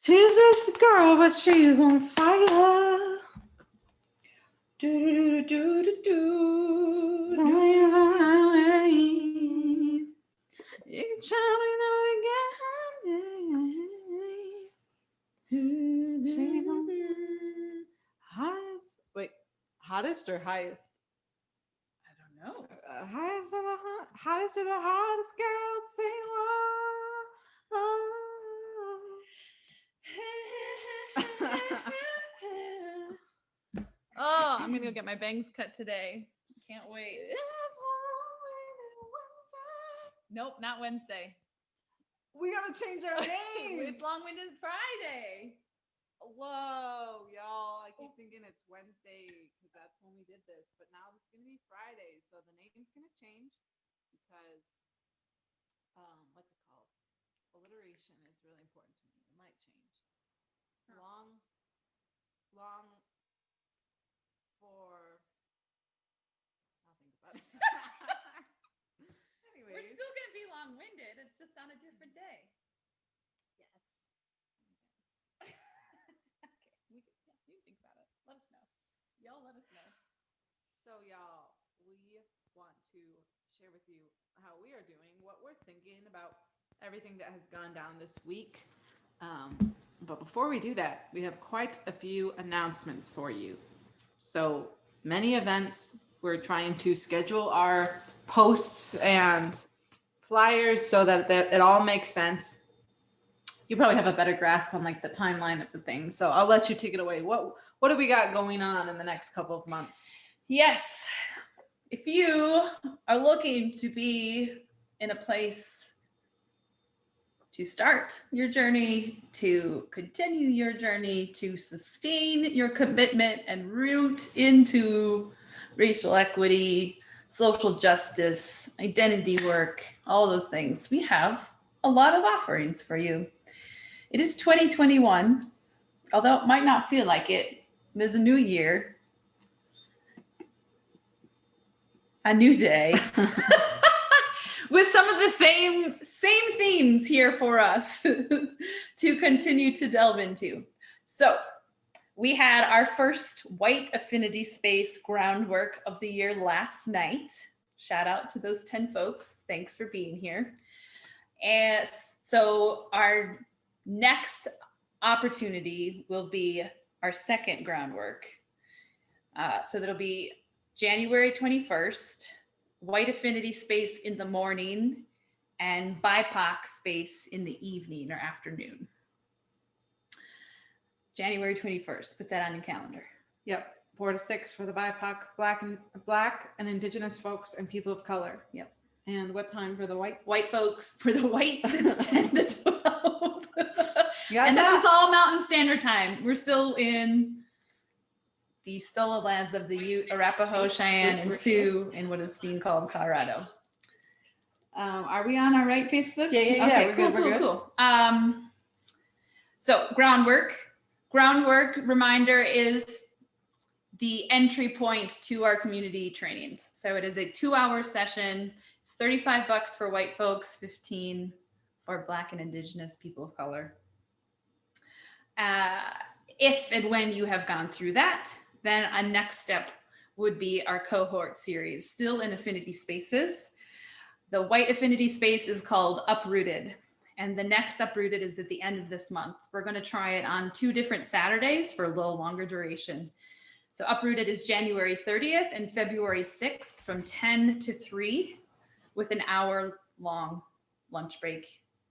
She's just a girl, but she's on fire. Do do do do do do. You can try me now again. She's on highest. Wait, hottest or highest? I don't know. Highest of the hottest of the hottest girls. Say Oh, I'm gonna go get my bangs cut today. Can't wait. Nope, not Wednesday. We gotta change our name. It's Long-Winded Friday. Whoa, y'all! I keep thinking it's Wednesday because that's when we did this, but now it's gonna be Friday, so the name's gonna change because what's it called? Alliteration is really important to me. It might change. Long for. I'll think about it. Anyways. We're still gonna be long-winded. It's just on a different day. Yes. Okay, you think about it. Let us know. Y'all let us know. So y'all, we want to share with you how we are doing, what we're thinking about everything that has gone down this week. But before we do that, we have quite a few announcements for you. So many events, we're trying to schedule our posts and flyers so that it all makes sense. You probably have a better grasp on like the timeline of the thing. So I'll let you take it away. What do we got going on in the next couple of months? Yes. If you are looking to be in a place to start your journey, to continue your journey, to sustain your commitment and root into racial equity, social justice, identity work, all those things, we have a lot of offerings for you. It is 2021, although it might not feel like it. It is a new year, a new day. With some of the same themes here for us to continue to delve into. So we had our first white affinity space groundwork of the year last night. Shout out to those 10 folks. Thanks for being here. And so our next opportunity will be our second groundwork. So that'll be January 21st. White affinity space in the morning and BIPOC space in the evening or afternoon. January 21st, put that on your calendar. Yep, 4 to 6 for the BIPOC, Black and Indigenous folks and people of color. Yep. And what time for the whites? White folks, for the whites, it's 10 to 12. And this is all Mountain Standard Time. We're still in the Stolen lands of the Arapaho, Cheyenne, and Sioux in what is being called Colorado. Are we on our right Facebook? Yeah. Okay, We're good. Cool. So groundwork reminder is the entry point to our community trainings. So it is a 2-hour session. It's $35 for white folks, $15 for Black and Indigenous people of color. If and when you have gone through that, then a next step would be our cohort series, still in affinity spaces. The white affinity space is called Uprooted, and the next Uprooted is at the end of this month. We're going to try it on 2 different Saturdays for a little longer duration. So Uprooted is January 30th and February 6th from 10 to 3 with an hour-long lunch break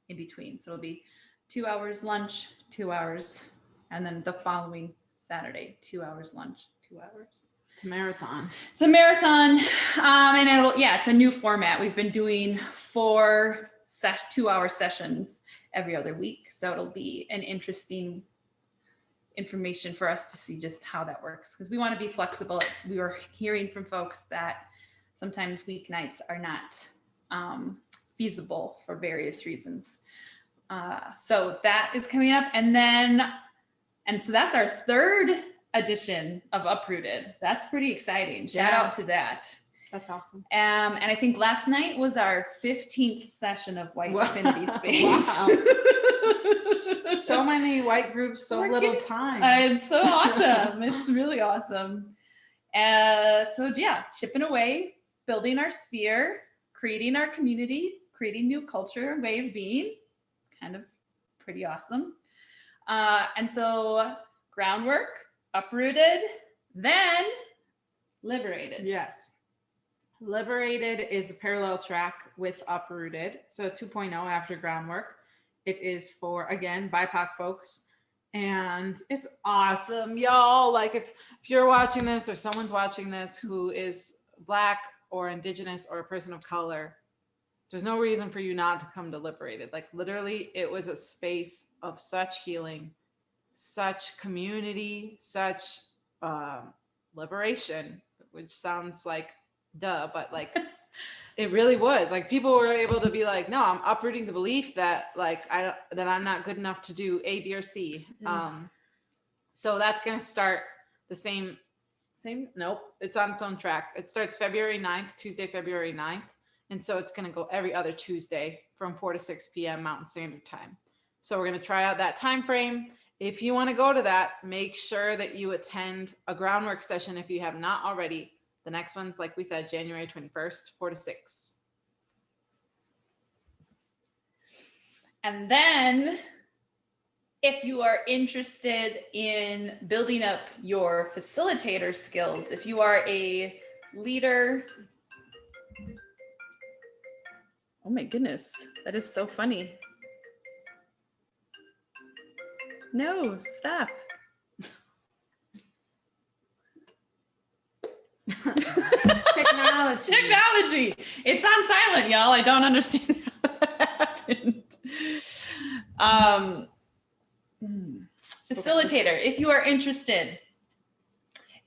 in between. So it'll be 2 hours lunch, 2 hours, and then the following Saturday, 2 hours lunch, 2 hours. It's a marathon. It's a marathon, and it's a new format. We've been doing 4 2-hour sessions every other week, so it'll be an interesting information for us to see just how that works, because we want to be flexible. We were hearing from folks that sometimes weeknights are not feasible for various reasons. So that is coming up, and so that's our 3rd edition of Uprooted. That's pretty exciting. Shout out to that. That's awesome. And I think last night was our 15th session of White Affinity Space. Wow. So So many white groups, so We're little getting- time. It's so awesome. It's really awesome. So yeah, chipping away, building our sphere, creating our community, creating new culture, way of being, kind of pretty awesome. And so groundwork, uprooted, then liberated. Yes. Liberated is a parallel track with Uprooted. So 2.0 after groundwork. It is for, again, BIPOC folks. And it's awesome, y'all. Like if you're watching this or someone's watching this who is Black or Indigenous or a person of color, there's no reason for you not to come to Liberated. Like literally, it was a space of such healing, such community, such liberation, which sounds like duh, but like it really was. Like people were able to be like, no, I'm uprooting the belief that like that I'm not good enough to do A, B, or C. So that's gonna start the same. Nope, it's on its own track. It starts February 9th, Tuesday, February 9th. And so it's going to go every other Tuesday from 4 to 6 p.m. Mountain Standard Time. So we're going to try out that time frame. If you want to go to that, make sure that you attend a groundwork session if you have not already. The next one's, like we said, January 21st, 4 to 6. And then if you are interested in building up your facilitator skills, if you are a leader, oh my goodness, that is so funny. No, stop. Technology. Technology. It's on silent, y'all. I don't understand how that happened. Facilitator, if you are interested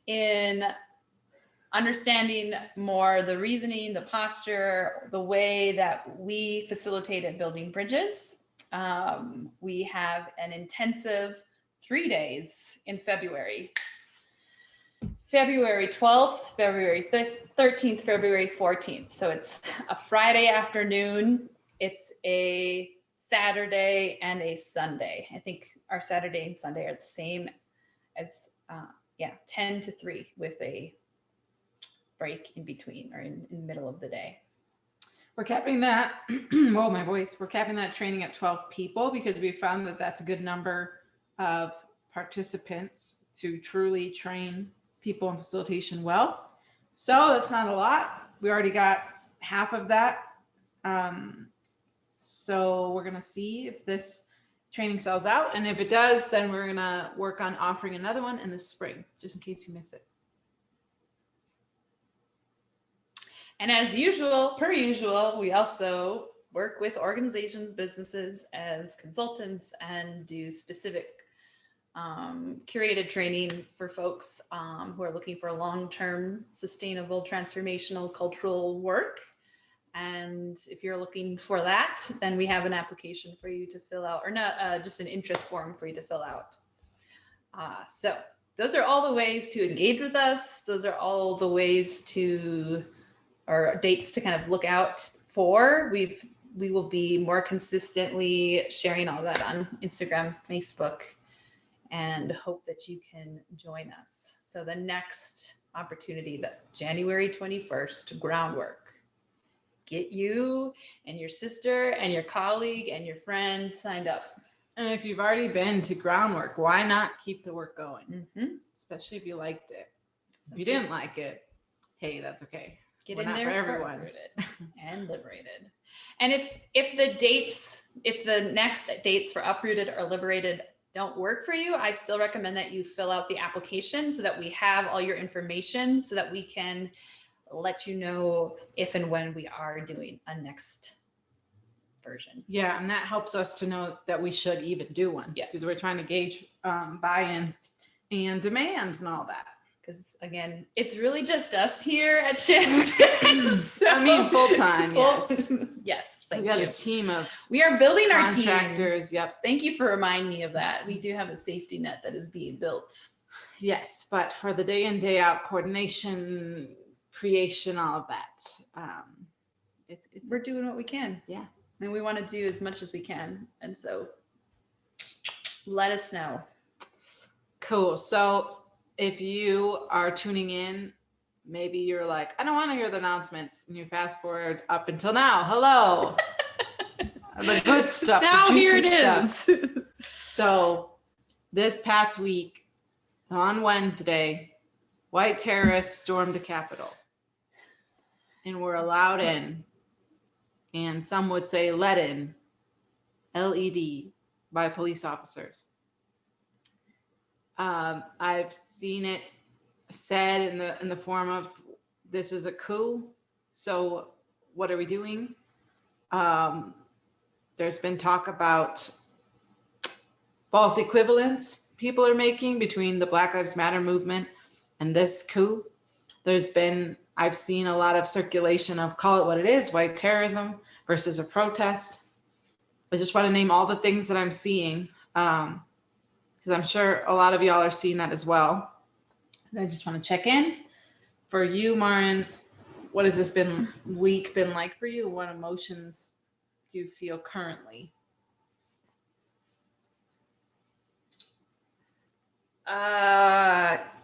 in understanding more the reasoning, the posture, the way that we facilitate at Building Bridges, we have an intensive 3 days in February. February 12th, February 13th, February 14th. So it's a Friday afternoon. It's a Saturday and a Sunday. I think our Saturday and Sunday are the same as, 10 to 3 with a break in between or in the middle of the day. We're capping that, whoa, my voice. We're capping that training at 12 people because we found that that's a good number of participants to truly train people in facilitation well. So that's not a lot. We already got half of that. So we're going to see if this training sells out. And if it does, then we're going to work on offering another one in the spring, just in case you miss it. And as usual, per usual, we also work with organizations, businesses as consultants and do specific curated training for folks who are looking for long-term, sustainable, transformational, cultural work. And if you're looking for that, then we have an application for you to fill out, or not, just an interest form for you to fill out. So those are all the ways to engage with us. Those are all the ways to, or dates to kind of look out for. We will be more consistently sharing all that on Instagram, Facebook, and hope that you can join us. So the next opportunity, that January 21st, groundwork. Get you and your sister and your colleague and your friend signed up. And if you've already been to groundwork, why not keep the work going? Mm-hmm. Especially if you liked it. If you didn't like it, hey, that's okay. Get We're in not there for for everyone. Uprooted and liberated. And if the next dates for Uprooted or Liberated don't work for you, I still recommend that you fill out the application so that we have all your information so that we can let you know if and when we are doing a next version. Yeah, and that helps us to know that we should even do one. Yeah. Because we're trying to gauge buy-in and demand and all that. Because again, it's really just us here at Shift. So, I mean, full-time, yes. Yes, We thank got you. a team of We are building our team. contractors. Yep. Thank you for reminding me of that. We do have a safety net that is being built. Yes, but for the day in, day out coordination, creation, all of that. We're doing what we can. Yeah. And we want to do as much as we can. And so Let us know. Cool. So if you are tuning in, maybe you're like, I don't want to hear the announcements, and you fast forward up until now. Hello. The good stuff. Now the here juicy it stuff. is. So this past week, on Wednesday, white terrorists stormed the Capitol and were allowed in, and some would say let in, LED, by police officers. I've seen it said in the form of, this is a coup. So what are we doing? There's been talk about false equivalence people are making between the Black Lives Matter movement and this coup. I've seen a lot of circulation of, call it what it is, white terrorism versus a protest. I just want to name all the things that I'm seeing, because I'm sure a lot of y'all are seeing that as well. And I just want to check in. For you, Marin, what has this week been like for you? What emotions do you feel currently?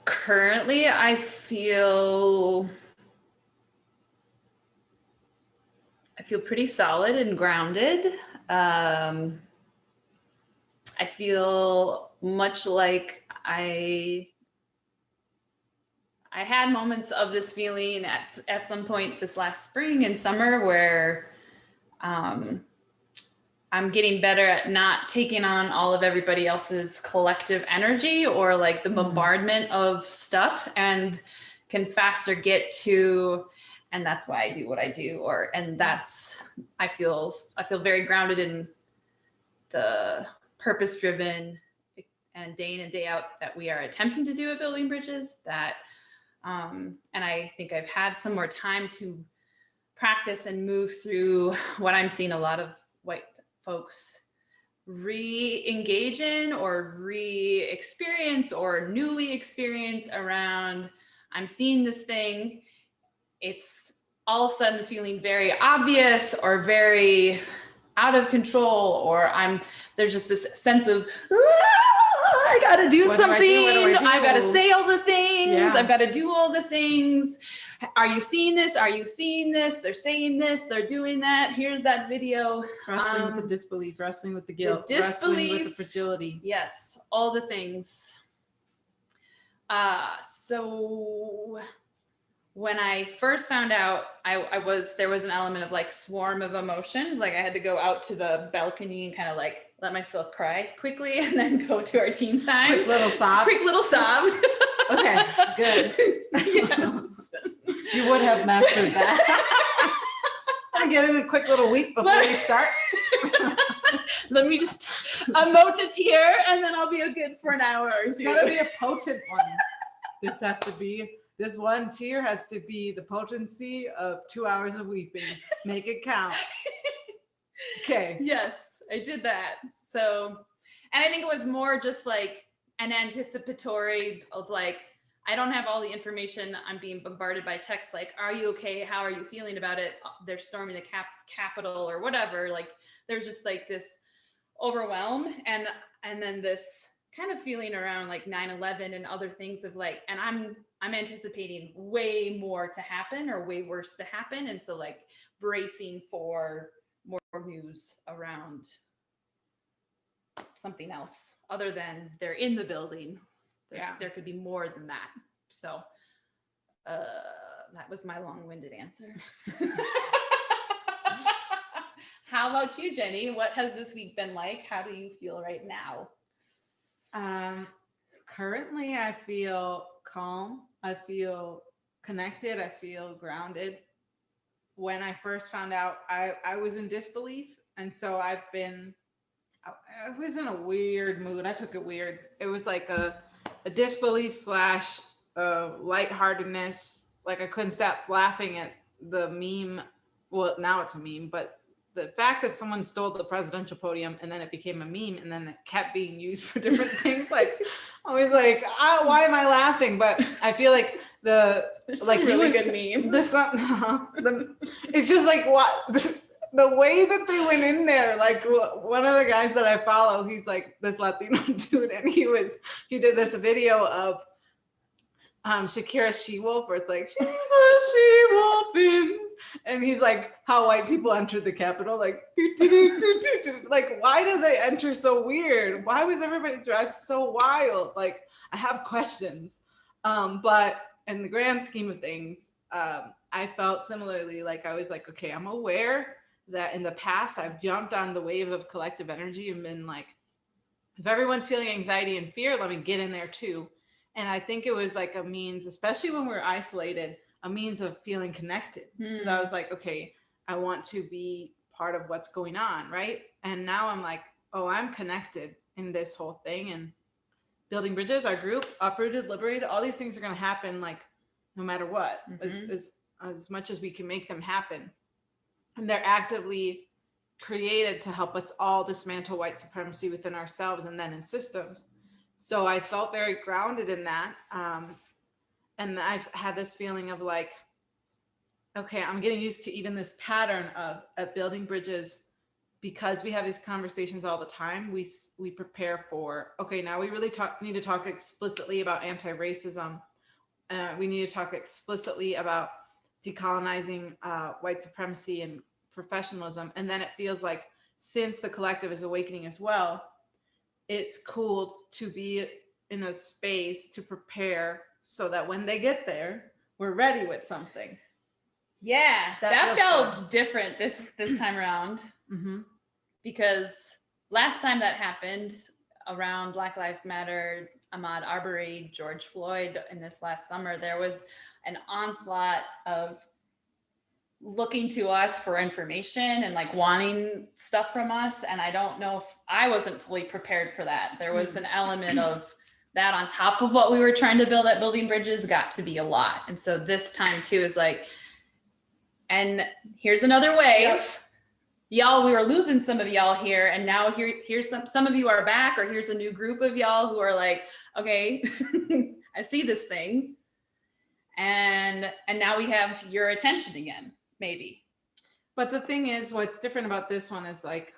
Currently, I feel pretty solid and grounded. I feel much like I had moments of this feeling at some point this last spring and summer where I'm getting better at not taking on all of everybody else's collective energy or like the bombardment of stuff, and can faster get to, and that's why I do what I do, I feel very grounded in the purpose-driven and day in and day out that we are attempting to do at Building Bridges, and I think I've had some more time to practice and move through what I'm seeing a lot of white folks re-engage in or re-experience or newly experience around, I'm seeing this thing, it's all of a sudden feeling very obvious or very out of control, or there's just this sense of, I gotta do something, I've gotta say all the things, I've gotta do all the things. Are you seeing this? Are you seeing this? They're saying this, they're doing that. Here's that video. Wrestling with the disbelief, wrestling with the guilt, wrestling with the fragility. Yes, all the things. So when I first found out, there was an element of like swarm of emotions. Like I had to go out to the balcony and kind of like let myself cry quickly and then go to our team time. Quick little sob. Okay, good. Yes. You would have mastered that. I get in a quick little weep before we start. Let me just emote a tear and then I'll be good for an hour or two. It's gotta be a potent one. This one tear has to be the potency of 2 hours of weeping. Make it count. Okay. Yes, I did that. So, and I think it was more just like an anticipatory of like, I don't have all the information. I'm being bombarded by texts like, are you okay? How are you feeling about it? They're storming the Capitol or whatever. Like there's just like this overwhelm and then this kind of feeling around like 9/11 and other things of like, and I'm anticipating way more to happen or way worse to happen. And so like bracing for more news around something else other than they're in the building. There could be more than that. So that was my long-winded answer. How about you, Jenny? What has this week been like? How do you feel right now? Currently, I feel calm. I feel connected. I feel grounded. When I first found out, I was in disbelief. And so I was in a weird mood. I took it weird. It was like a disbelief / lightheartedness. Like I couldn't stop laughing at the meme. Well, now it's a meme, but the fact that someone stole the presidential podium and then it became a meme and then it kept being used for different things. Like I was like, why am I laughing? But I feel like There's like really good memes. It's just like what the way that they went in there, like one of the guys that I follow, he's like this Latino dude, and he did this video of Shakira She-Wolf, where it's like, she's a she-wolf in, and he's like, how white people entered the Capitol, like, like, why did they enter so weird? Why was everybody dressed so wild? Like, I have questions. But in the grand scheme of things, I felt similarly, like, I was like, okay, I'm aware that in the past I've jumped on the wave of collective energy and been like, if everyone's feeling anxiety and fear, let me get in there too. And I think it was like a means, especially when we're isolated, a means of feeling connected. Mm. I was like, okay, I want to be part of what's going on, right? And now I'm like, oh, I'm connected in this whole thing. And building bridges, our group, uprooted, liberated, all these things are going to happen, like no matter what, as much as we can make them happen. And they're actively created to help us all dismantle white supremacy within ourselves and then in systems. So I felt very grounded in that. And I've had this feeling of like, okay, I'm getting used to even this pattern of building bridges, because we have these conversations all the time. We prepare for, okay, now we really need to talk explicitly about anti-racism. We need to talk explicitly about decolonizing white supremacy and professionalism. And then it feels like, since the collective is awakening as well, it's cool to be in a space to prepare so that when they get there, we're ready with something. Yeah, that felt different this time around. Mm-hmm. Because last time that happened around Black Lives Matter, Ahmaud Arbery, George Floyd, in this last summer, there was an onslaught of looking to us for information and like wanting stuff from us. And I don't know if I wasn't fully prepared for that. There was an element of that on top of what we were trying to build at Building Bridges got to be a lot. And so this time too is like, and here's another wave. Yep. Y'all, we were losing some of y'all here. And now here's some of you are back, or here's a new group of y'all who are like, okay, I see this thing. And now we have your attention again. Maybe. But the thing is, what's different about this one is like,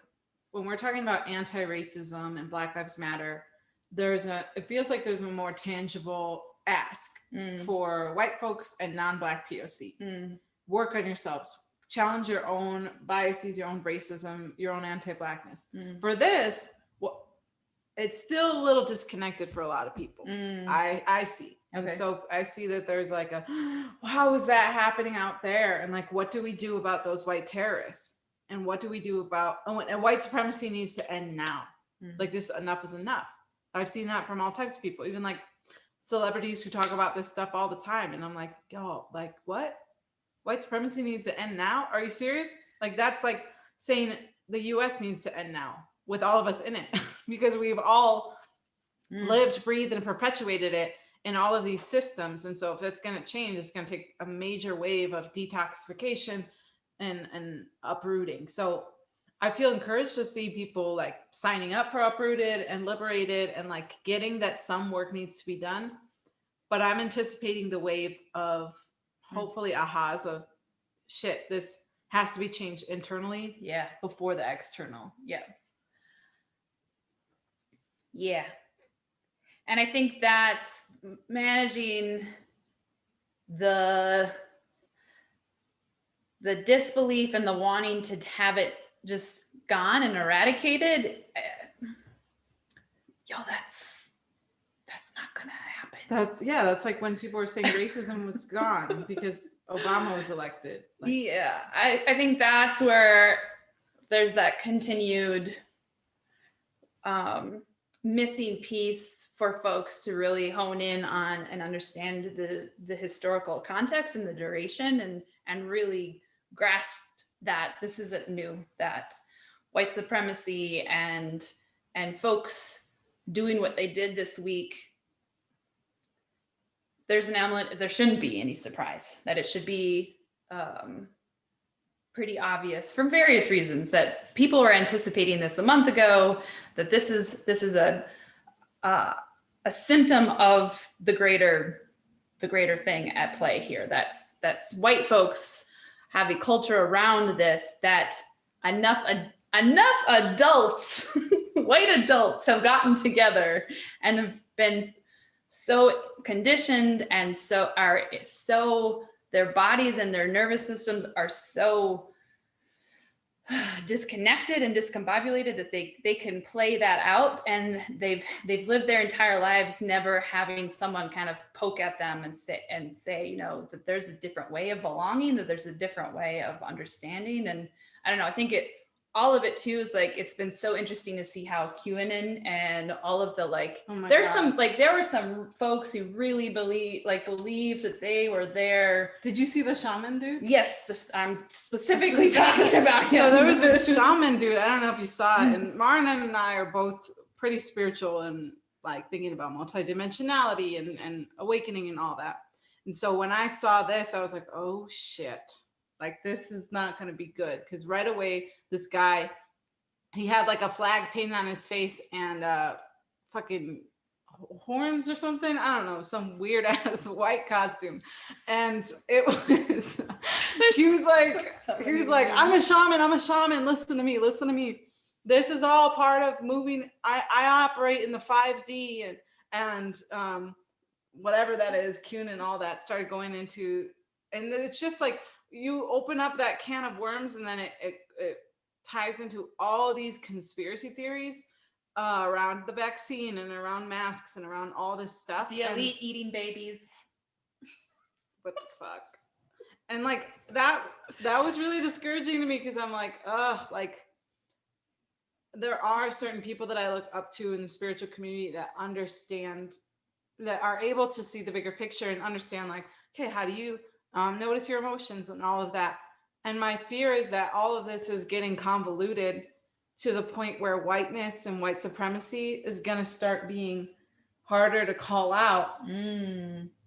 when we're talking about anti-racism and Black Lives Matter, it feels like there's a more tangible ask for white folks and non-Black POC. Work on yourselves, challenge your own biases, your own racism, your own anti-Blackness. For this, it's still a little disconnected for a lot of people. I see. Okay. And so I see that there's like how is that happening out there? And like, what do we do about those white terrorists? And what do we do about, and white supremacy needs to end now. Like this, enough is enough. I've seen that from all types of people, even like celebrities who talk about this stuff all the time. And I'm like, yo, like what? White supremacy needs to end now? Are you serious? Like that's like saying the US needs to end now with all of us in it, because we've all lived, breathed, and perpetuated it in all of these systems. And so if it's going to change, it's going to take a major wave of detoxification and uprooting. So I feel encouraged to see people like signing up for Uprooted and Liberated and like getting that some work needs to be done. But I'm anticipating the wave of hopefully ahas of shit, this has to be changed internally before the external. Yeah. And I think that's managing the disbelief and the wanting to have it just gone and eradicated. That's not gonna happen. That's like when people were saying racism was gone because Obama was elected. Like, I think that's where there's that continued missing piece for folks to really hone in on and understand the historical context and the duration and really grasp that this isn't new, that white supremacy and folks doing what they did this week, there's an element, there shouldn't be any surprise, that it should be pretty obvious from various reasons, that people were anticipating this a month ago, that this is a symptom of the greater thing at play here. That's white folks have a culture around this that enough adults, white adults, have gotten together and have been so conditioned and so their bodies and their nervous systems are so disconnected and discombobulated that they can play that out, and they've lived their entire lives never having someone kind of poke at them and say, you know, that there's a different way of belonging, that there's a different way of understanding. And I don't know, I think all of it too is like, it's been so interesting to see how QAnon and all of the there were some folks who really believed that they were there. Did you see the shaman dude? Yes, I'm specifically talking about him. So there was this shaman dude, I don't know if you saw it, and Marna and I are both pretty spiritual and like thinking about multidimensionality and awakening and all that. And so when I saw this, I was like, oh shit. Like, this is not going to be good. Because right away, this guy, he had like a flag painted on his face and fucking horns or something. I don't know, some weird ass white costume. And it was, he was like, I'm a shaman. Listen to me. This is all part of moving. I operate in the 5D and whatever that is, Kuhn and all that started going into, and it's just like, you open up that can of worms and then it ties into all these conspiracy theories around the vaccine and around masks and around all this stuff. The elite eating babies. What the fuck? And like that was really discouraging to me because I'm like, like there are certain people that I look up to in the spiritual community that understand, that are able to see the bigger picture and understand like, okay, how do you notice your emotions and all of that. And my fear is that all of this is getting convoluted to the point where whiteness and white supremacy is going to start being harder to call out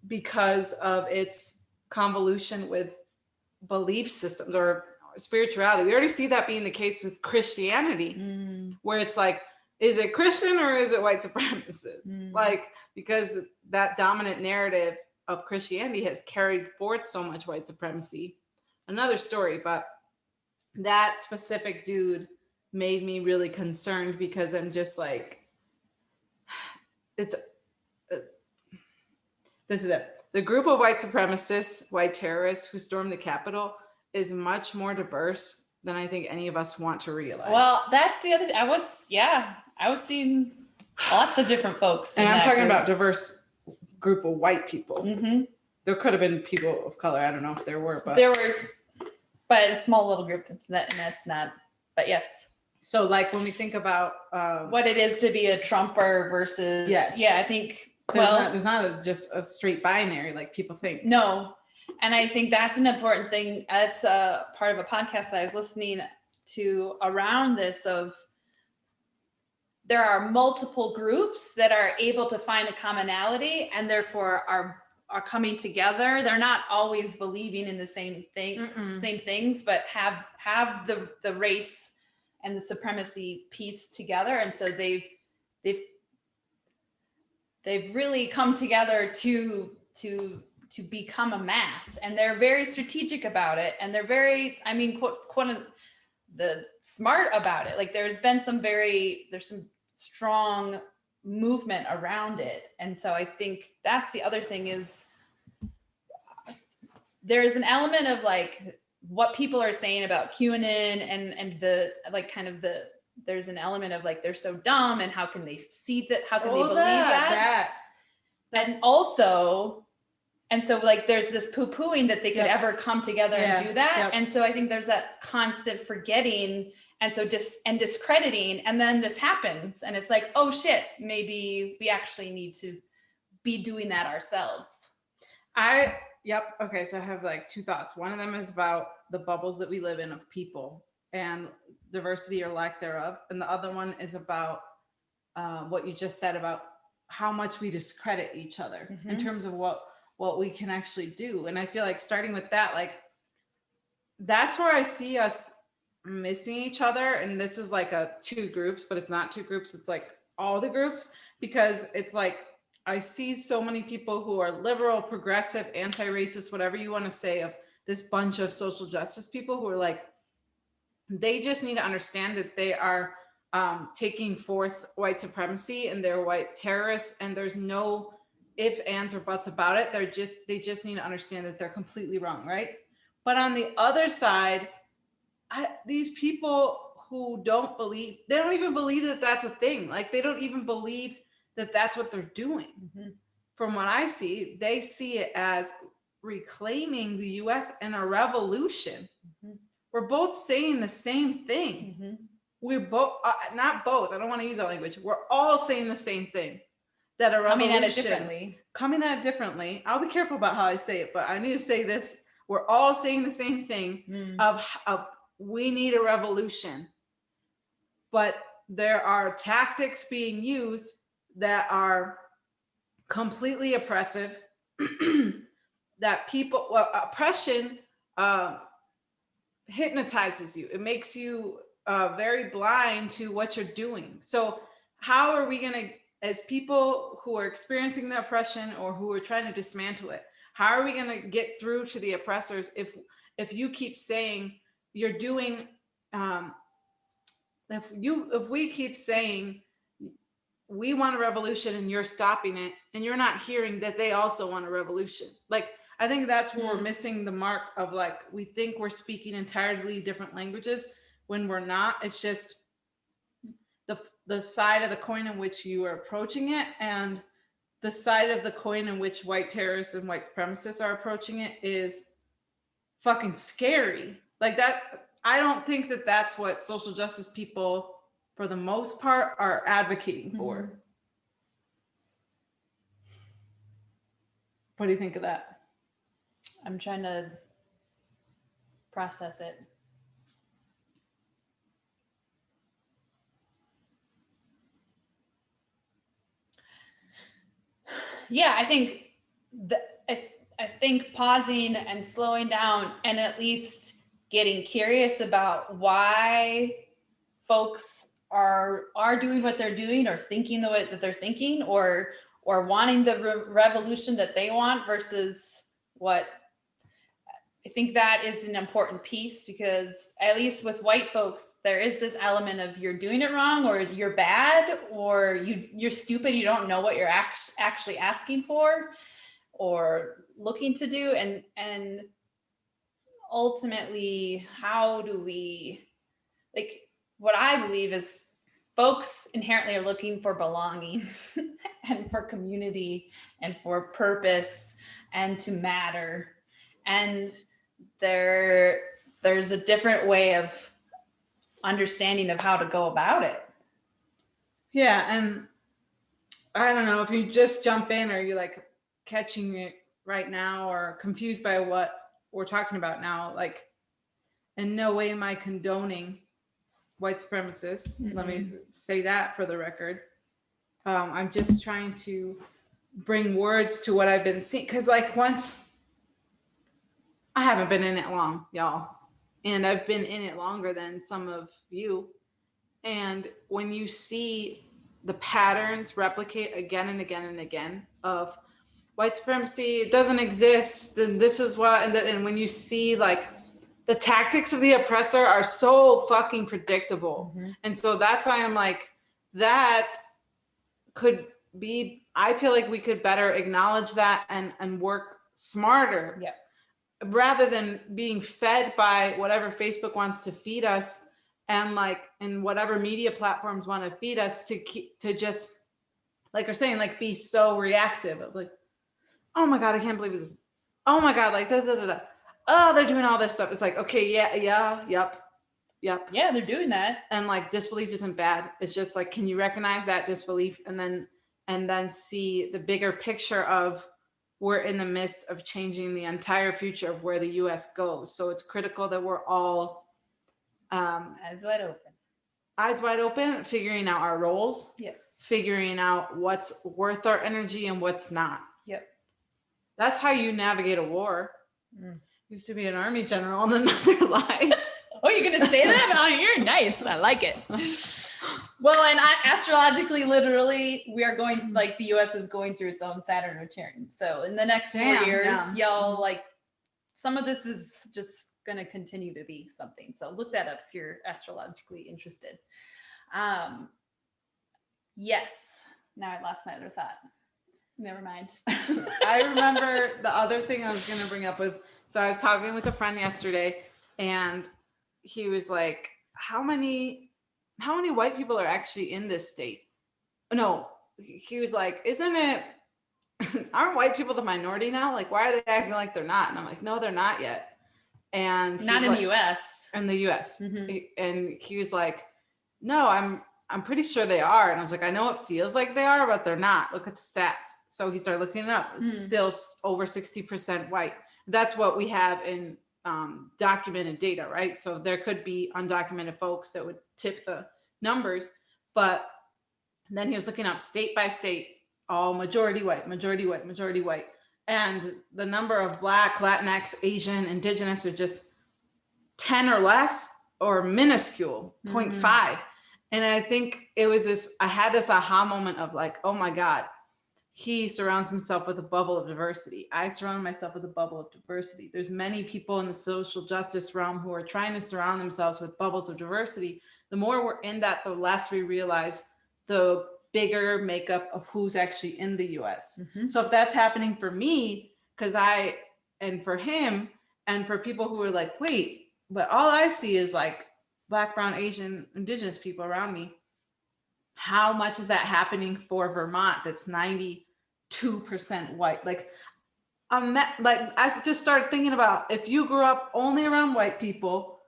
because of its convolution with belief systems or spirituality. We already see that being the case with Christianity, where it's like, is it Christian or is it white supremacist? Like, because that dominant narrative of Christianity has carried forth so much white supremacy. Another story, but that specific dude made me really concerned because I'm just like, this is it. The group of white supremacists, white terrorists who stormed the Capitol is much more diverse than I think any of us want to realize. Well, that's the other thing. I was seeing lots of different folks. And I'm talking about diverse group of white people. Mm-hmm. There could have been people of color. I don't know if there were, but a small little group. That's not. But yes. So, like when we think about what it is to be a Trumper versus, yes, yeah, I think there's not just a straight binary like people think. No, and I think that's an important thing. That's a part of a podcast that I was listening to around this of. There are multiple groups that are able to find a commonality and therefore are coming together. They're not always believing in the same things, but have the race and the supremacy piece together. And so they've really come together to become a mass, and they're very strategic about it. And they're very, I mean, quote the smart about it. Like there's some strong movement around it. And so I think that's the other thing is there's an element of like what people are saying about QAnon and the like kind of there's an element of like they're so dumb and how can they see that, how can they believe that? And so like there's this poo-pooing that they could ever come together and do that. And so I think there's that constant forgetting and so discrediting, and then this happens and it's like, oh shit, maybe we actually need to be doing that ourselves. Okay, so I have like two thoughts. One of them is about the bubbles that we live in of people and diversity or lack thereof. And the other one is about what you just said about how much we discredit each other in terms of what we can actually do. And I feel like starting with that, like that's where I see us missing each other. And this is like two groups, but it's not two groups. It's like all the groups, because it's like, I see so many people who are liberal, progressive, anti-racist, whatever you want to say, of this bunch of social justice people who are like They just need to understand that they are taking forth white supremacy and they're white terrorists, and there's no if, ands, or buts about it. They just need to understand that they're completely wrong, right? But on the other side, these people who don't believe, they don't even believe that that's a thing. Like, they don't even believe that that's what they're doing. Mm-hmm. From what I see, they see it as reclaiming the US and a revolution. Mm-hmm. We're both saying the same thing. Mm-hmm. We're both, not both, I don't want to use that language. We're all saying the same thing. That a revolution. Coming at it differently. I'll be careful about how I say it, but I need to say this. We're all saying the same thing of we need a revolution. But there are tactics being used that are completely oppressive, that oppression hypnotizes you. It makes you very blind to what you're doing. So how are we going to, as people who are experiencing the oppression or who are trying to dismantle it, how are we going to get through to the oppressors if you keep saying you're doing, if we keep saying we want a revolution and you're stopping it, and you're not hearing that they also want a revolution? Like, I think that's where we're missing the mark of, like, we think we're speaking entirely different languages when we're not. It's just the side of the coin in which you are approaching it, and the side of the coin in which white terrorists and white supremacists are approaching it is fucking scary. Like, that, I don't think that that's what social justice people, for the most part, are advocating for. Mm-hmm. What do you think of that? I'm trying to process it. Yeah, I think I think pausing and slowing down and at least getting curious about why folks are doing what they're doing, or thinking the way that they're thinking, or wanting the revolution that they want versus what. I think that is an important piece, because at least with white folks, there is this element of you're doing it wrong, or you're bad, or you're stupid, you don't know what you're actually asking for or looking to do. And ultimately, how do we, like, what I believe is folks inherently are looking for belonging and for community and for purpose and to matter. And there's a different way of understanding of how to go about it. Yeah, and I don't know if you just jump in, or you're like catching it right now or confused by what we're talking about now. Like, in no way am I condoning white supremacists. Mm-hmm. Let me say that for the record. I'm just trying to bring words to what I've been seeing, because, like, once, I haven't been in it long, y'all, and I've been in it longer than some of you. And when you see the patterns replicate again and again and again of white supremacy, it doesn't exist, then this is what, and when you see, like, the tactics of the oppressor are so fucking predictable. Mm-hmm. And so that's why I'm like, that could be, I feel like we could better acknowledge that and work smarter. Yeah. Rather than being fed by whatever Facebook wants to feed us, and whatever media platforms want to feed us, to just, like you're saying, like, be so reactive of, like, oh my God, I can't believe this. Oh my God, like, da, da, da, da. Oh, they're doing all this stuff. It's like, okay, yep. Yeah, they're doing that. And, like, disbelief isn't bad. It's just like, can you recognize that disbelief and then see the bigger picture of, we're in the midst of changing the entire future of where the US goes. So it's critical that we're all eyes wide open, figuring out our roles. Yes. Figuring out what's worth our energy and what's not. Yep. That's how you navigate a war. Used to be an army general in another life. Oh, you're going to say that? Oh, you're nice. I like it. Well, and astrologically, literally, we are going, like, the U.S. is going through its own Saturn return. So in the next 4 years, y'all, like, some of this is just going to continue to be something. So look that up if you're astrologically interested. Yes. Now I lost my other thought. Never mind. I remember the other thing I was going to bring up was, so I was talking with a friend yesterday, and he was like, how many white people are actually in this state? No, he was like, isn't it, aren't white people the minority now? Like, why are they acting like they're not? And I'm like, no, they're not yet. And not in the US. In the US. Mm-hmm. And he was like, no, I'm pretty sure they are. And I was like, I know it feels like they are, but they're not. Look at the stats. So he started looking it up. It's still over 60% white. That's what we have in documented data, right? So there could be undocumented folks that would tip the numbers. But then he was looking up state by state, all majority white, majority white, majority white. And the number of Black, Latinx, Asian, Indigenous are just 10 or less, or minuscule, 0.5. And I think it was this, I had this aha moment of like, oh my God, he surrounds himself with a bubble of diversity. I surround myself with a bubble of diversity. There's many people in the social justice realm who are trying to surround themselves with bubbles of diversity. The more we're in that, the less we realize the bigger makeup of who's actually in the US. So if that's happening for me, and for him, and for people who are like, wait, but all I see is like Black, Brown, Asian, Indigenous people around me. How much is that happening for Vermont? That's 92% white. Like I just started thinking about, if you grew up only around white people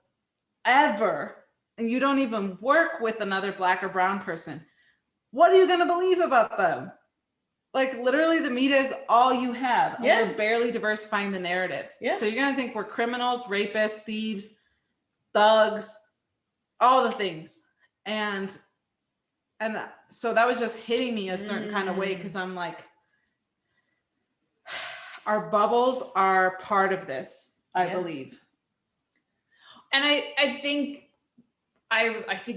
ever, and you don't even work with another Black or brown person, what are you going to believe about them? Like literally the media is all you have. And we're barely diversifying the narrative. So you're going to think we're criminals, rapists, thieves, thugs, all the things. And so that was just hitting me a certain kind of way, because I'm like, our bubbles are part of this, I believe. And I think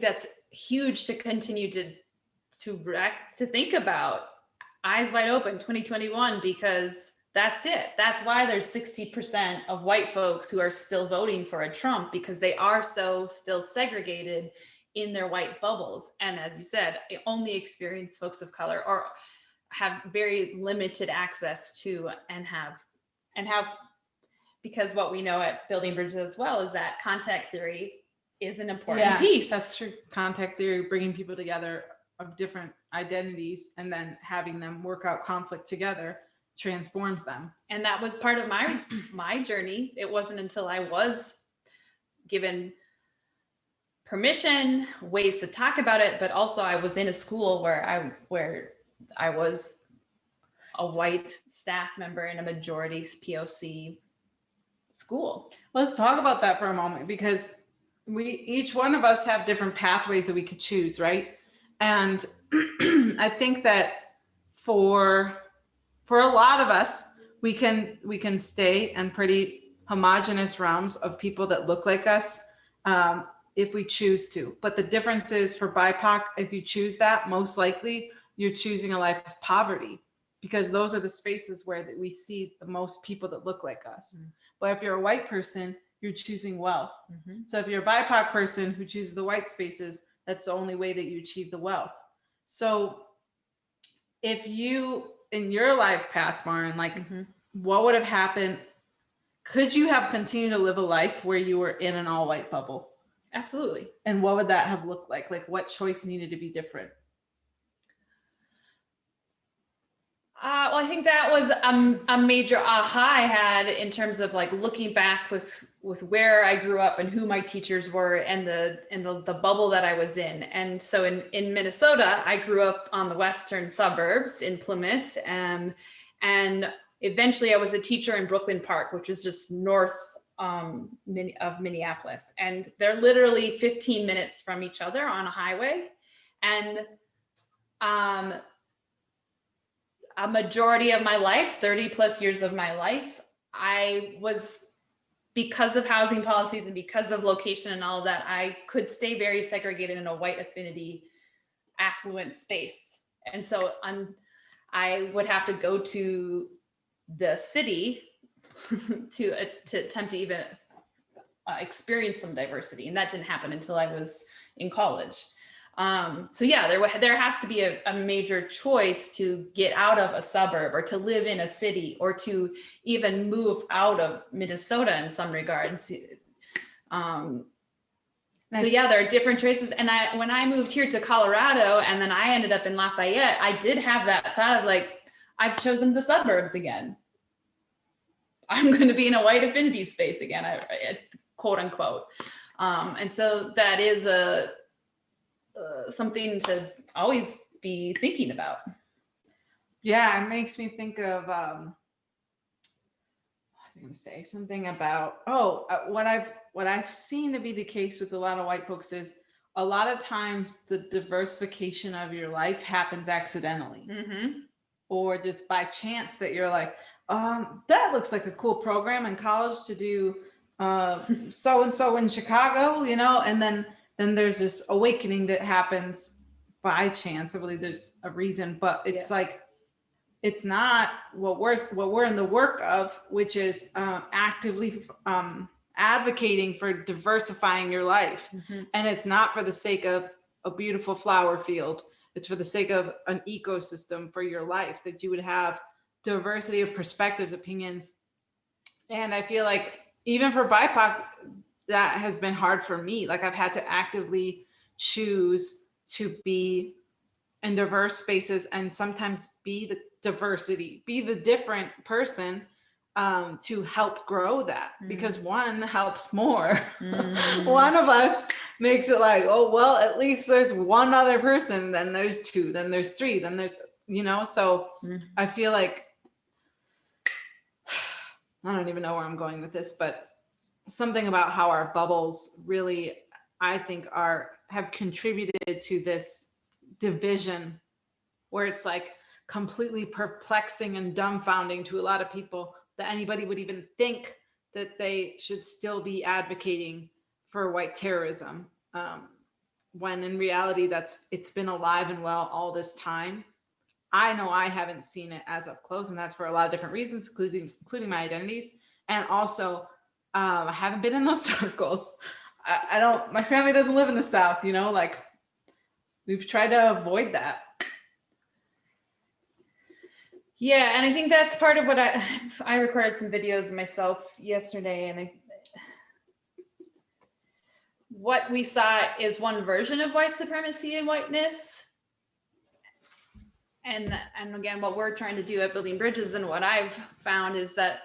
that's huge to continue to think about. Eyes wide open 2021, because that's it. That's why there's 60% of white folks who are still voting for a Trump, because they are so still segregated in their white bubbles. And as you said, only experienced folks of color or have very limited access to and have, because what we know at Building Bridges as well is that contact theory is an important piece. That's true. Contact theory, bringing people together of different identities and then having them work out conflict together transforms them. And that was part of my journey. It wasn't until I was given permission, ways to talk about it, but also I was in a school where I was a white staff member in a majority POC school. Let's talk about that for a moment, because each one of us have different pathways that we could choose, right? And I think that for a lot of us, we can stay in pretty homogenous realms of people that look like us, if we choose to. But the difference is, for BIPOC, if you choose that, most likely you're choosing a life of poverty, because those are the spaces where we see the most people that look like us. But if you're a white person, you're choosing wealth. So if you're a BIPOC person who chooses the white spaces, that's the only way that you achieve the wealth. So if you, in your life path, Maren, like what would have happened? Could you have continued to live a life where you were in an all white bubble? Absolutely. And what would that have looked like? Like what choice needed to be different? Well, I think that was a major aha I had in terms of like looking back with where I grew up and who my teachers were and the bubble that I was in. And so in Minnesota, I grew up on the western suburbs in Plymouth, and eventually I was a teacher in Brooklyn Park, which is just north of Minneapolis. And they're literally 15 minutes from each other on a highway. And a majority of my life, 30 plus years of my life, I was, because of housing policies and because of location and all of that, I could stay very segregated in a white affinity affluent space. And so I would have to go to the city to attempt to even experience some diversity, and that didn't happen until I was in college. So yeah, there has to be a major choice to get out of a suburb or to live in a city or to even move out of Minnesota in some regards. So yeah, there are different choices. And when I moved here to Colorado and then I ended up in Lafayette, I did have that thought of like, I've chosen the suburbs again. I'm going to be in a white affinity space again, quote unquote. And so that is something to always be thinking about. Yeah, it makes me think of what was I going to say? Something about what I've seen to be the case with a lot of white folks is a lot of times the diversification of your life happens accidentally, or just by chance that you're like, that looks like a cool program in college to do so and so in Chicago, you know, and then there's this awakening that happens by chance. I believe there's a reason, but it's like, it's not what we're in the work of, which is actively advocating for diversifying your life. And it's not for the sake of a beautiful flower field. It's for the sake of an ecosystem for your life, that you would have diversity of perspectives, opinions. And I feel like even for BIPOC, that has been hard for me. Like I've had to actively choose to be in diverse spaces and sometimes be the diversity, be the different person to help grow that, because one helps more. One of us makes it like, oh, well, at least there's one other person, then there's two, then there's three, then there's, you know, so I feel like, I don't even know where I'm going with this, but something about how our bubbles really, I think, have contributed to this division, where it's like completely perplexing and dumbfounding to a lot of people that anybody would even think that they should still be advocating for white terrorism, when in reality it's been alive and well all this time. I know I haven't seen it as up close, and that's for a lot of different reasons, including my identities. And also, I haven't been in those circles. I don't, my family doesn't live in the South, you know, like we've tried to avoid that. Yeah, and I think that's part of what I recorded some videos myself yesterday, and what we saw is one version of white supremacy and whiteness. And again, what we're trying to do at Building Bridges, and what I've found is that,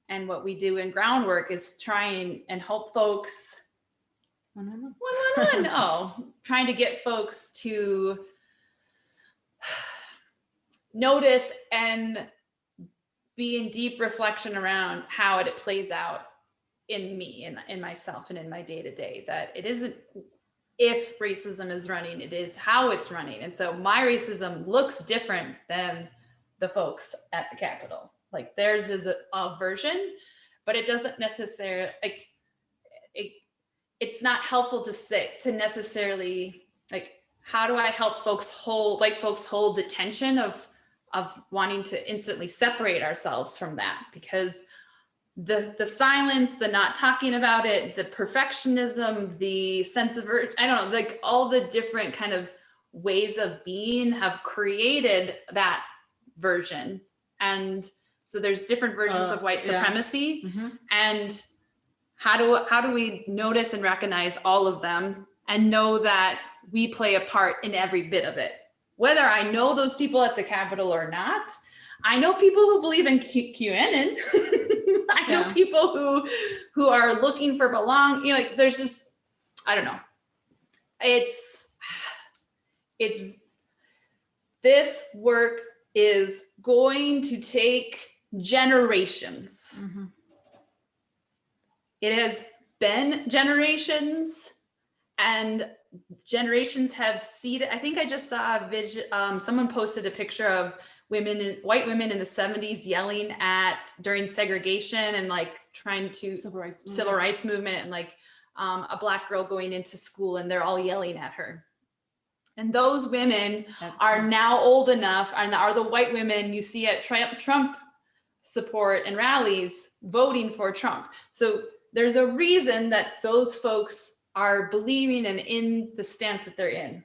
and what we do in groundwork, is trying and help folks trying to get folks to notice and be in deep reflection around how it plays out in me and in myself and in my day-to-day, that it isn't if racism is running, it is how it's running. And so my racism looks different than the folks at the Capitol. Like theirs is a version, but it doesn't necessarily, like, it's not helpful to necessarily, like, how do I help white folks hold the tension of wanting to instantly separate ourselves from that? Because the silence, the not talking about it, the perfectionism, the sense of, I don't know, like all the different kind of ways of being have created that version. And so there's different versions of white supremacy. And how do we notice and recognize all of them and know that we play a part in every bit of it? Whether I know those people at the Capitol or not, I know people who believe in QAnon. I know people who are looking for belonging. You know, like there's just, I don't know. It's this work is going to take generations. It has been generations, and generations have seeded. I think I just saw a vision. Someone posted a picture of white women in the 70s yelling during segregation and like trying to civil rights movement, and like a Black girl going into school and they're all yelling at her. And those women are now old enough, and are the white women you see at Trump support and rallies voting for Trump. So there's a reason that those folks are believing and in the stance that they're in.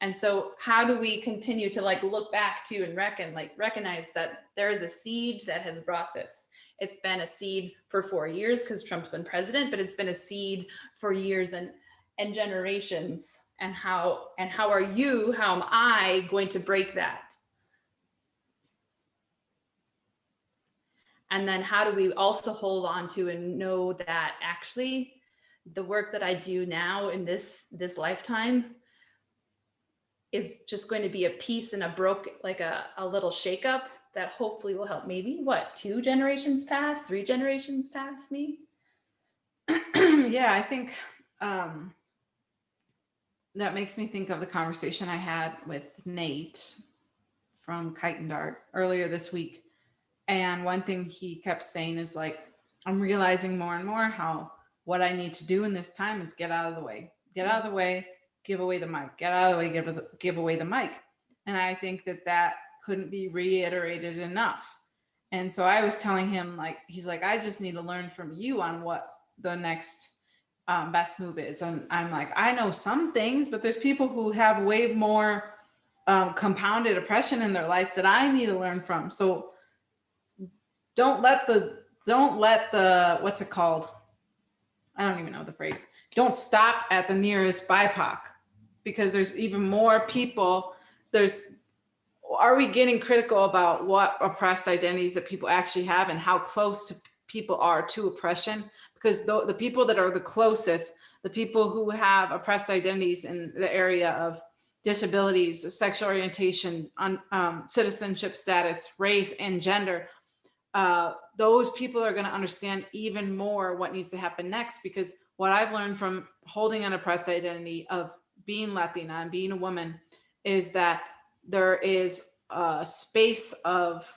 And so how do we continue to like look back to and recognize that there is a seed that has brought this? It's been a seed for 4 years because Trump's been president, but it's been a seed for years and generations. And how am I going to break that? And then how do we also hold on to and know that actually the work that I do now in this lifetime is just going to be a piece in a little shakeup that hopefully will help maybe 2 generations pass, 3 generations past me. Yeah, I think that makes me think of the conversation I had with Nate from Kite and Dart earlier this week. And one thing he kept saying is like, I'm realizing more and more how what I need to do in this time is get out of the way, give away the mic, get out of the way, give away the mic. And I think that couldn't be reiterated enough. And so I was telling him, like, he's like, I just need to learn from you on what the next best move is. And I'm like, I know some things, but there's people who have way more compounded oppression in their life that I need to learn from. So don't let the what's it called? I don't even know the phrase. Don't stop at the nearest BIPOC, because there's even more people. Are we getting critical about what oppressed identities that people actually have and how close to people are to oppression? Because the people that are the closest, the people who have oppressed identities in the area of disabilities, sexual orientation, citizenship status, race, and gender, those people are going to understand even more what needs to happen next. Because what I've learned from holding an oppressed identity of being Latina and being a woman is that there is a space of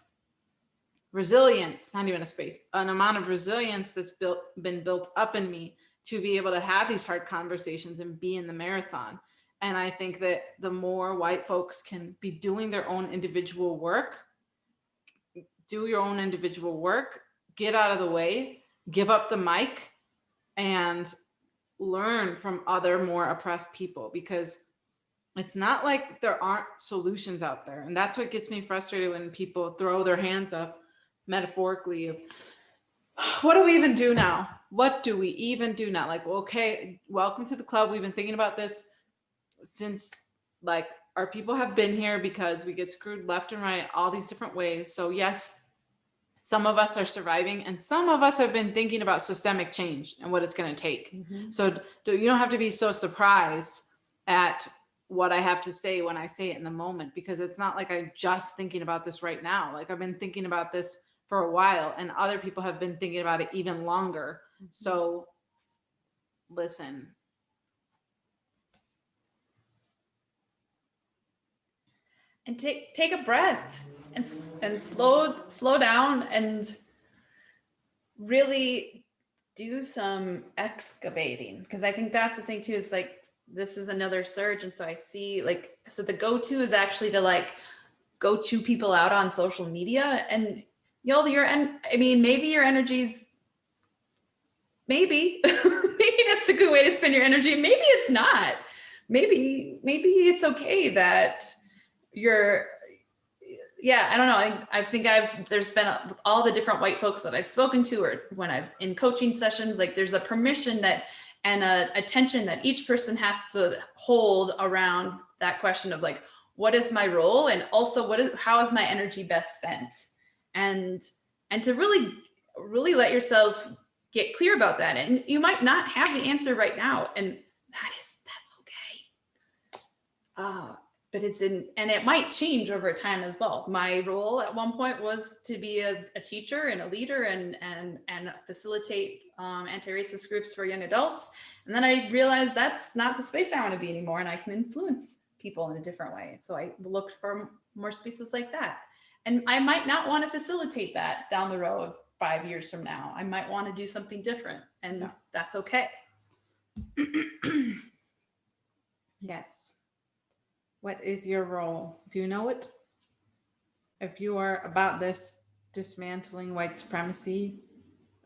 resilience, not even a space, an amount of resilience that's been built up in me to be able to have these hard conversations and be in the marathon. And I think that the more white folks can be doing their own individual work, do your own individual work, get out of the way, give up the mic, and learn from other more oppressed people, because it's not like there aren't solutions out there. And that's what gets me frustrated when people throw their hands up metaphorically. What do we even do now? What do we even do now? Like, okay, welcome to the club. We've been thinking about this since, like, our people have been here because we get screwed left and right, all these different ways. So yes, some of us are surviving, and some of us have been thinking about systemic change and what it's going to take. Mm-hmm. So you don't have to be so surprised at what I have to say when I say it in the moment, because it's not like I'm just thinking about this right now. Like, I've been thinking about this for a while, and other people have been thinking about it even longer. Mm-hmm. So listen. And take a breath and slow down and really do some excavating, because I think that's the thing too, is like, this is another surge. And so I see, like, so the go-to is actually to like go chew people out on social media, and maybe your energy's, maybe that's a good way to spend your energy. Maybe it's not. Maybe it's okay that I don't know. I think there's been all the different white folks that I've spoken to, or when I've in coaching sessions, like, there's a permission that and a attention that each person has to hold around that question of like, what is my role? And also how is my energy best spent? And to really let yourself get clear about that. And you might not have the answer right now, and that's okay. But and it might change over time as well. My role at one point was to be a teacher and a leader and facilitate anti-racist groups for young adults. And then I realized that's not the space I want to be anymore, and I can influence people in a different way. So I looked for more spaces like that. And I might not want to facilitate that down the road 5 years from now. I might want to do something different, and that's okay. Yes. What is your role? Do you know it? If you are about this dismantling white supremacy,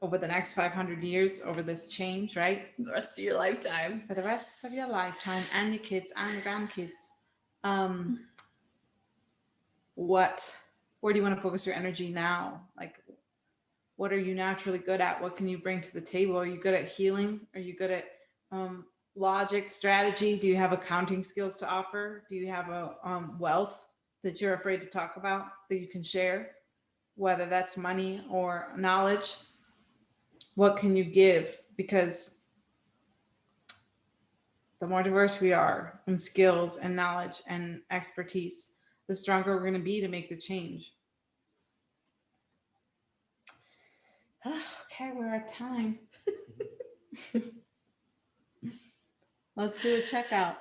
over the next 500 years, over this change, right? The rest of your lifetime. For the rest of your lifetime and your kids and your grandkids. Where do you want to focus your energy now? Like, what are you naturally good at? What can you bring to the table? Are you good at healing? Are you good at logic, strategy? Do you have accounting skills to offer? Do you have a wealth that you're afraid to talk about that you can share? Whether that's money or knowledge, what can you give? Because the more diverse we are in skills and knowledge and expertise, the stronger we're going to be to make the change. Okay, we're at time. Let's do a checkout.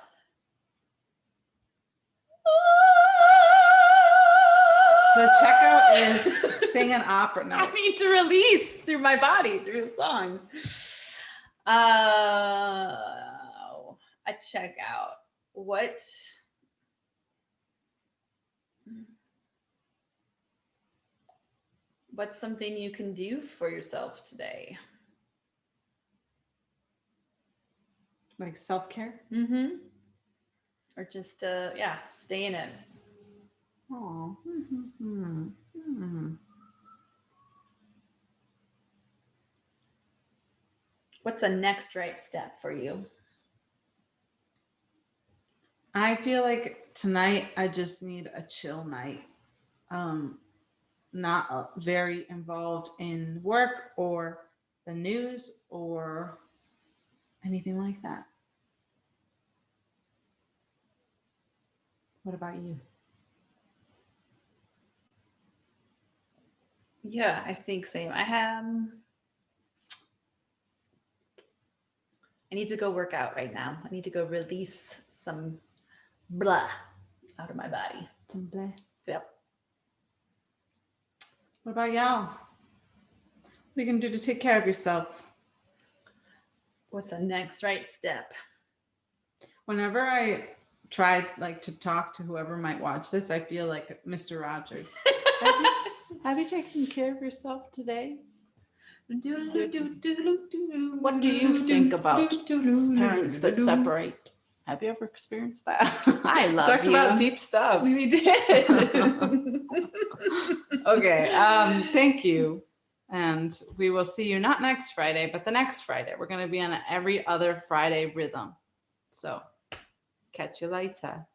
The checkout is sing an opera note. I need to release through my body, through the song. A checkout. What's something you can do for yourself today? Like self-care? Mm-hmm. Or just, stay in it. Oh. Mm-hmm. Mm-hmm. What's a next right step for you? I feel like tonight I just need a chill night. Not very involved in work or the news or anything like that. What about you? Yeah, I think same. I need to go work out right now. I need to go release some blah out of my body. Some bleh. Yep. What about y'all? What are you gonna do to take care of yourself? What's the next right step? Whenever I try to talk to whoever might watch this, I feel like Mr. Rogers. Have you taken care of yourself today? What do you think about parents that separate? Have you ever experienced that? I love Talked you. about deep stuff. We did. Okay. Thank you. And we will see you not next Friday, but the next Friday. We're going to be on an every other Friday rhythm. So catch you later.